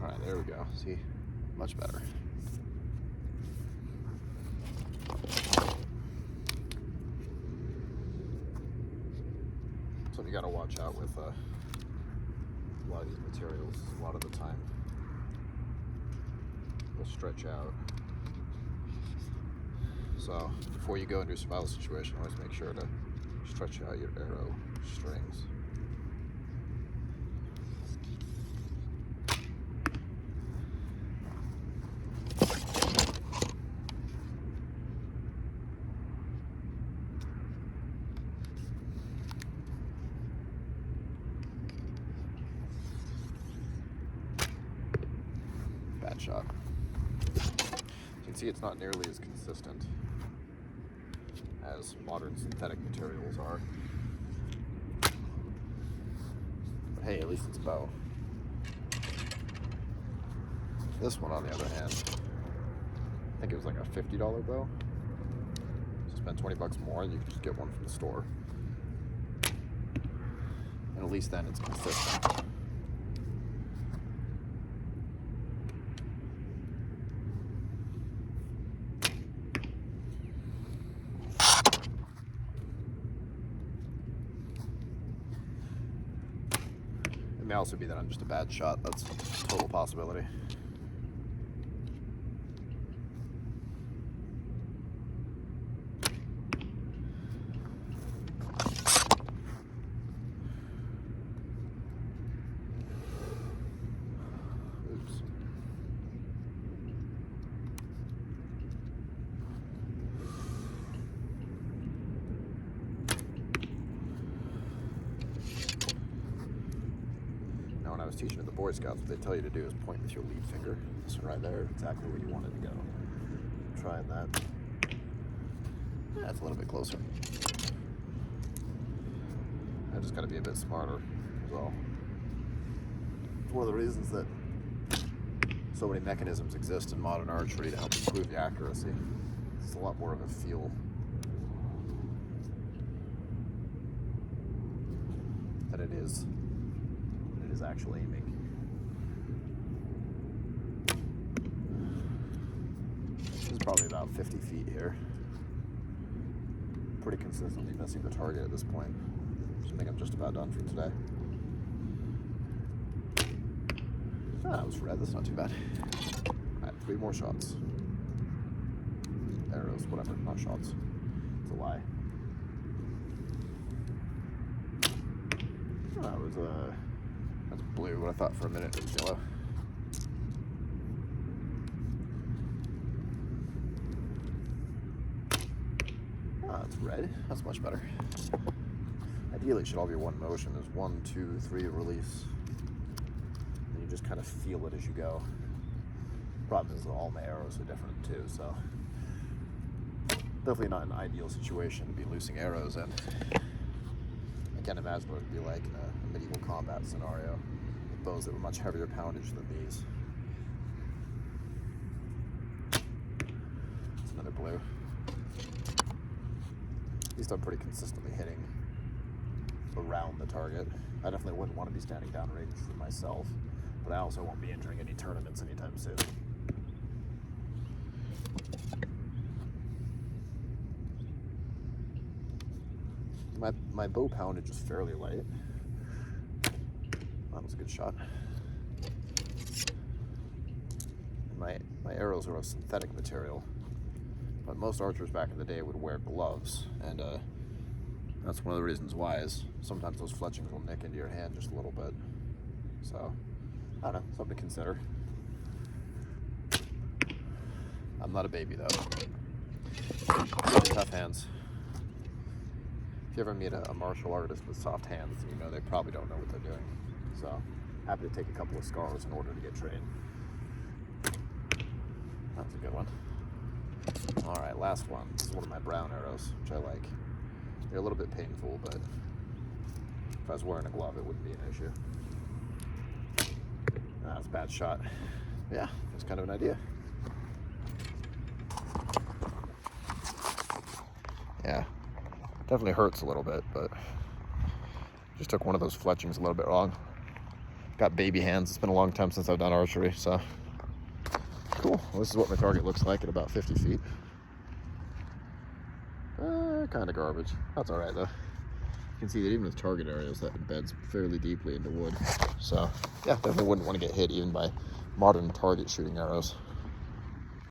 Alright, there we go. See? Much better. So you gotta watch out with a lot of these materials. A lot of the time they'll stretch out. So before you go into a survival situation, always make sure to stretch out your arrow strings. Bad shot. As you can see, it's not nearly as consistent as modern synthetic materials are. But hey, at least it's a bow. This one, on the other hand, I think it was like a $50 bow. So spend 20 bucks more and you can just get one from the store. And at least then it's consistent. It may also be that I'm just a bad shot. That's a total possibility. Oops. When I was teaching at the Boy Scouts, what they tell you to do is point with your lead finger. This one right there, exactly where you want it to go. Try that. Yeah, it's a little bit closer. I just got to be a bit smarter as well. It's one of the reasons that so many mechanisms exist in modern archery to help improve the accuracy. It's a lot more of a feel than it is actual aiming. This is probably about 50 feet here. Pretty consistently missing the target at this point. So I think I'm just about done for today. That was red, that's not too bad. Alright, 3 more shots. Arrows, whatever, not shots. It's a lie. That was that's blue, but I thought for a minute it was yellow. Ah, it's red. That's much better. Ideally, it should all be one motion. There's 1, 2, 3 release. And you just kind of feel it as you go. Problem is that all my arrows are different too, so definitely not an ideal situation to be loosing arrows in. I can't imagine what it would be like in a medieval combat scenario with bows that were much heavier poundage than these. It's another blue. At least I'm pretty consistently hitting around the target. I definitely wouldn't want to be standing downrange for myself, but I also won't be entering any tournaments anytime soon. My bow poundage is fairly light. That was a good shot. My arrows are of synthetic material, but most archers back in the day would wear gloves, and that's one of the reasons why is sometimes those fletchings will nick into your hand just a little bit. So, I don't know, something to consider. I'm not a baby though. Tough hands. If you ever meet a martial artist with soft hands, you know they probably don't know what they're doing. So, happy to take a couple of scars in order to get trained. That's a good one. Alright, last one. This is one of my brown arrows, which I like. They're a little bit painful, but if I was wearing a glove, it wouldn't be an issue. That's a bad shot. Yeah, it's kind of an idea. Yeah, definitely hurts a little bit, but just took one of those fletchings a little bit wrong. got baby hands. It's been a long time since I've done archery, so cool. Well, this is what my target looks like at about 50 feet. Kind of garbage. That's all right though. You can see that even with target areas, that embeds fairly deeply into wood. So yeah, definitely wouldn't want to get hit even by modern target shooting arrows.